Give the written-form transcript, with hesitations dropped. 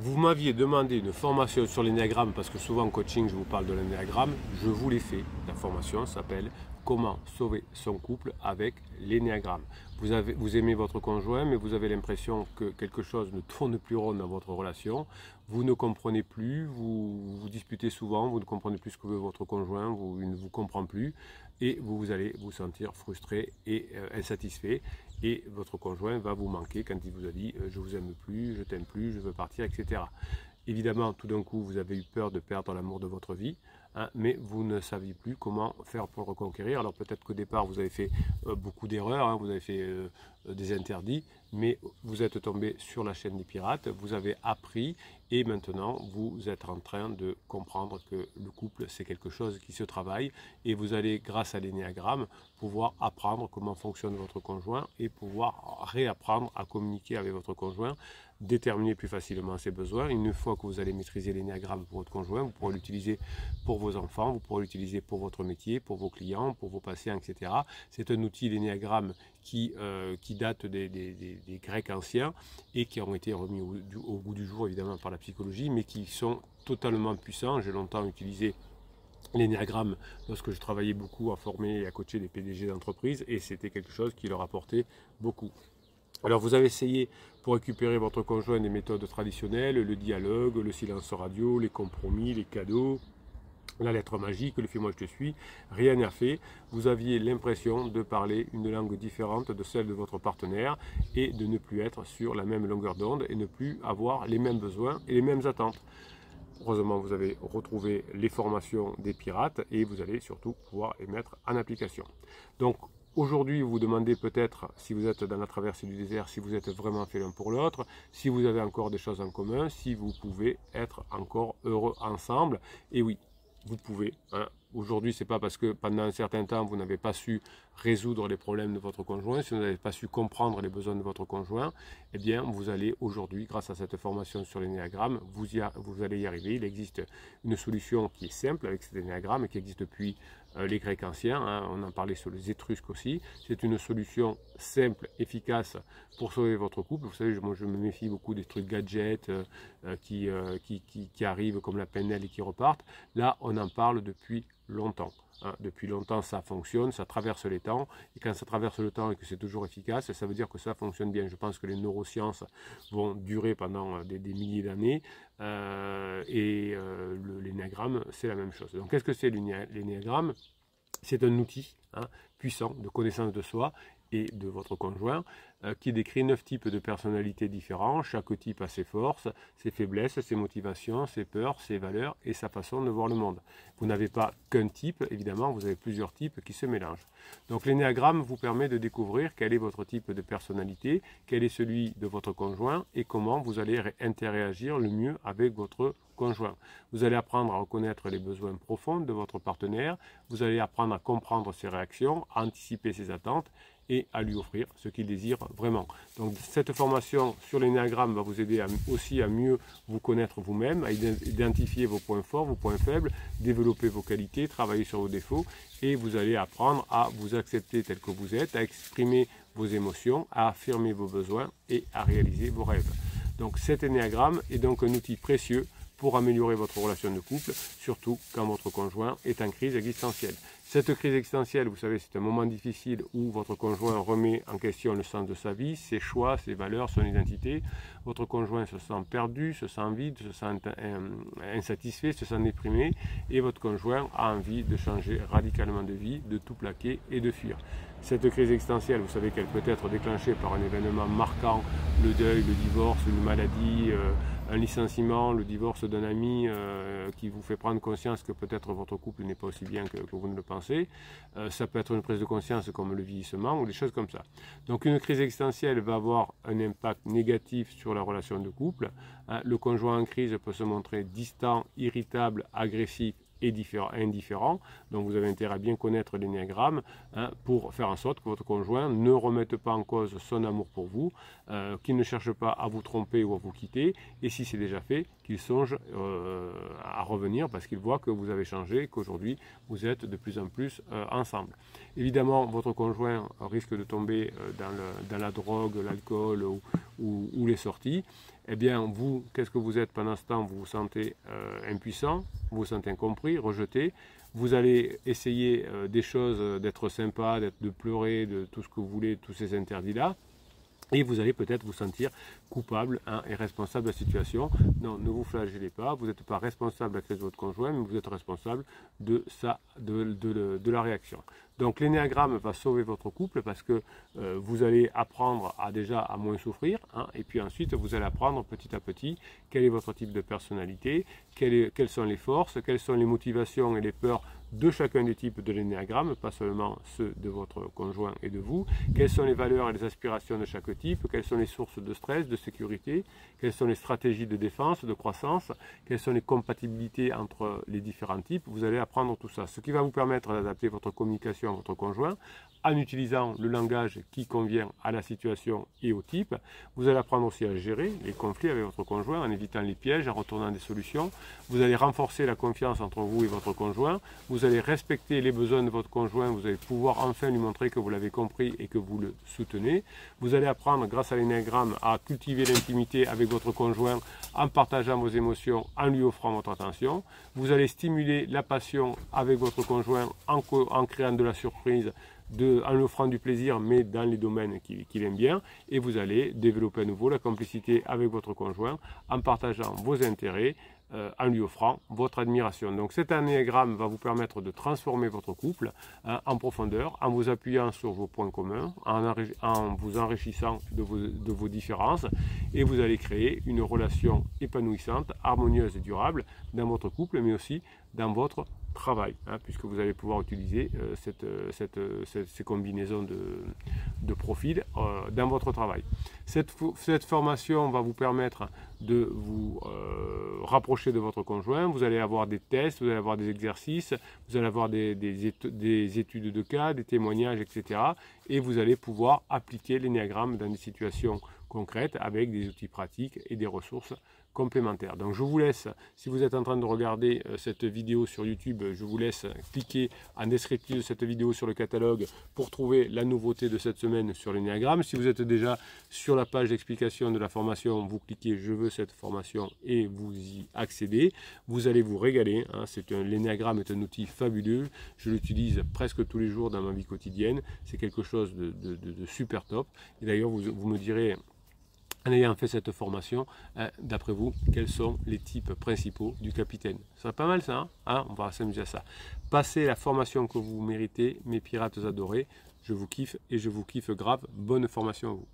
Vous m'aviez demandé une formation sur l'énéagramme parce que souvent en coaching je vous parle de l'énéagramme. Je vous l'ai fait. La formation s'appelle Comment sauver son couple avec l'énéagramme. Vous aimez votre conjoint mais vous avez l'impression que quelque chose ne tourne plus rond dans votre relation. Vous ne comprenez plus, vous vous disputez souvent, vous ne comprenez plus ce que veut votre conjoint, il ne vous comprend plus et vous allez vous sentir frustré et insatisfait. Et votre conjoint va vous manquer quand il vous a dit je vous aime plus, je t'aime plus, je veux partir, etc. Évidemment, tout d'un coup, vous avez eu peur de perdre l'amour de votre vie, hein, mais vous ne saviez plus comment faire pour le reconquérir. Alors peut-être qu'au départ, vous avez fait beaucoup d'erreurs, hein, vous avez fait des interdits, mais vous êtes tombé sur la chaîne des pirates, vous avez appris et maintenant vous êtes en train de comprendre que le couple c'est quelque chose qui se travaille et vous allez grâce à l'énéagramme pouvoir apprendre comment fonctionne votre conjoint et pouvoir réapprendre à communiquer avec votre conjoint, déterminer plus facilement ses besoins. Une fois que vous allez maîtriser l'énéagramme pour votre conjoint, vous pourrez l'utiliser pour vos enfants, vous pourrez l'utiliser pour votre métier, pour vos clients, pour vos patients, etc. C'est un outil, l'énéagramme, qui date des Grecs anciens et qui ont été remis au goût du jour évidemment par la psychologie, mais qui sont totalement puissants. J'ai longtemps utilisé l'énéagramme lorsque je travaillais beaucoup à former et à coacher des PDG d'entreprise et c'était quelque chose qui leur apportait beaucoup. Alors vous avez essayé pour récupérer votre conjoint des méthodes traditionnelles, le dialogue, le silence radio, les compromis, les cadeaux, la lettre magique, le fais-moi je te suis, rien n'a fait. Vous aviez l'impression de parler une langue différente de celle de votre partenaire et de ne plus être sur la même longueur d'onde et ne plus avoir les mêmes besoins et les mêmes attentes. Heureusement, vous avez retrouvé les formations des pirates et vous allez surtout pouvoir les mettre en application. Donc, aujourd'hui, vous vous demandez peut-être si vous êtes dans la traversée du désert, si vous êtes vraiment fait l'un pour l'autre, si vous avez encore des choses en commun, si vous pouvez être encore heureux ensemble. Et oui, vous pouvez. Hein. Aujourd'hui, ce n'est pas parce que pendant un certain temps, vous n'avez pas su résoudre les problèmes de votre conjoint, si vous n'avez pas su comprendre les besoins de votre conjoint, eh bien, vous allez aujourd'hui, grâce à cette formation sur l'énéagramme, vous allez y arriver. Il existe une solution qui est simple avec cet énéagramme et qui existe depuis les Grecs anciens. Hein, on en parlait sur les Étrusques aussi. C'est une solution simple, efficace pour sauver votre couple. Vous savez, moi, je me méfie beaucoup des trucs gadgets qui arrivent comme la PNL et qui repartent. Là, on en parle depuis longtemps. Hein. Depuis longtemps, ça fonctionne, ça traverse les temps. Et quand ça traverse le temps et que c'est toujours efficace, ça veut dire que ça fonctionne bien. Je pense que les neurosciences vont durer pendant des milliers d'années. L'énéagramme, c'est la même chose. Donc, qu'est-ce que c'est l'énéagramme? C'est un outil puissant de connaissance de soi et de votre conjoint qui décrit 9 types de personnalités différents. Chaque type a ses forces, ses faiblesses, ses motivations, ses peurs, ses valeurs et sa façon de voir le monde. Vous n'avez pas qu'un type, évidemment, vous avez plusieurs types qui se mélangent. Donc l'énéagramme vous permet de découvrir quel est votre type de personnalité, quel est celui de votre conjoint et comment vous allez interagir le mieux avec votre conjoint. Vous allez apprendre à reconnaître les besoins profonds de votre partenaire, vous allez apprendre à comprendre ses réactions, à anticiper ses attentes et à lui offrir ce qu'il désire vraiment. Donc cette formation sur l'énéagramme va vous aider aussi à mieux vous connaître vous-même, à identifier vos points forts, vos points faibles, développer vos qualités, travailler sur vos défauts et vous allez apprendre à vous accepter tel que vous êtes, à exprimer vos émotions, à affirmer vos besoins et à réaliser vos rêves. Donc cet énéagramme est donc un outil précieux pour améliorer votre relation de couple, surtout quand votre conjoint est en crise existentielle. Cette crise existentielle, vous savez, c'est un moment difficile où votre conjoint remet en question le sens de sa vie, ses choix, ses valeurs, son identité. Votre conjoint se sent perdu, se sent vide, se sent insatisfait, se sent déprimé et votre conjoint a envie de changer radicalement de vie, de tout plaquer et de fuir. Cette crise existentielle, vous savez qu'elle peut être déclenchée par un événement marquant, le deuil, le divorce, une maladie, un licenciement, le divorce d'un ami qui vous fait prendre conscience que peut-être votre couple n'est pas aussi bien que vous ne le pensez. Ça peut être une prise de conscience comme le vieillissement ou des choses comme ça. Donc une crise existentielle va avoir un impact négatif sur la relation de couple. Le conjoint en crise peut se montrer distant, irritable, agressif et indifférent. Donc vous avez intérêt à bien connaître l'énéagramme pour faire en sorte que votre conjoint ne remette pas en cause son amour pour vous, qu'il ne cherche pas à vous tromper ou à vous quitter, et si c'est déjà fait, qu'il songe à revenir parce qu'il voit que vous avez changé, qu'aujourd'hui vous êtes de plus en plus ensemble. Évidemment, votre conjoint risque de tomber dans la drogue, l'alcool ou les sorties. eh bien vous, qu'est-ce que vous êtes pendant ce temps? Vous vous sentez impuissant, vous vous sentez incompris, rejeté. Vous allez essayer des choses, d'être sympa, de pleurer, de tout ce que vous voulez, tous ces interdits-là. Et vous allez peut-être vous sentir coupable et responsable de la situation. Non, ne vous flagellez pas, vous n'êtes pas responsable de la crise de votre conjoint, mais vous êtes responsable de la réaction. Donc l'énéagramme va sauver votre couple parce que vous allez apprendre déjà à moins souffrir, et puis ensuite vous allez apprendre petit à petit quel est votre type de personnalité, quelles sont les forces, quelles sont les motivations et les peurs de chacun des types de l'énéagramme, pas seulement ceux de votre conjoint et de vous, quelles sont les valeurs et les aspirations de chaque type, quelles sont les sources de stress, de sécurité, quelles sont les stratégies de défense, de croissance, quelles sont les compatibilités entre les différents types. Vous allez apprendre tout ça, ce qui va vous permettre d'adapter votre communication à votre conjoint en utilisant le langage qui convient à la situation et au type. Vous allez apprendre aussi à gérer les conflits avec votre conjoint en évitant les pièges, en retournant des solutions. Vous allez renforcer la confiance entre vous et votre conjoint. Vous allez respecter les besoins de votre conjoint. Vous allez pouvoir enfin lui montrer que vous l'avez compris et que vous le soutenez. Vous allez apprendre, grâce à l'énéagramme, à cultiver l'intimité avec votre conjoint en partageant vos émotions, en lui offrant votre attention. Vous allez stimuler la passion avec votre conjoint en créant de la surprise, en lui offrant du plaisir, mais dans les domaines qu'il aime bien. Et vous allez développer à nouveau la complicité avec votre conjoint en partageant vos intérêts, en lui offrant votre admiration. Donc cet énéagramme va vous permettre de transformer votre couple en profondeur, en vous appuyant sur vos points communs, en vous enrichissant de vos différences, et vous allez créer une relation épanouissante, harmonieuse et durable dans votre couple, mais aussi dans votre travail, puisque vous allez pouvoir utiliser ces combinaisons de profils dans votre travail. Cette formation va vous permettre de vous rapprocher de votre conjoint. Vous allez avoir des tests, vous allez avoir des exercices, vous allez avoir des études de cas, des témoignages, etc. Et vous allez pouvoir appliquer l'énéagramme dans des situations concrètes avec des outils pratiques et des ressources complémentaires. Donc je vous laisse, si vous êtes en train de regarder cette vidéo sur YouTube, je vous laisse cliquer en descriptif de cette vidéo sur le catalogue pour trouver la nouveauté de cette semaine sur l'énéagramme. Si vous êtes déjà sur la page d'explication de la formation, vous cliquez je veux cette formation et vous y accédez. Vous allez vous régaler, l'énéagramme est un outil fabuleux, je l'utilise presque tous les jours dans ma vie quotidienne, c'est quelque chose de super top. Et d'ailleurs vous me direz, en ayant fait cette formation, d'après vous, quels sont les types principaux du capitaine? Ce serait pas mal ça, on va s'amuser à ça. Passez la formation que vous méritez, mes pirates adorés. Je vous kiffe et je vous kiffe grave. Bonne formation à vous.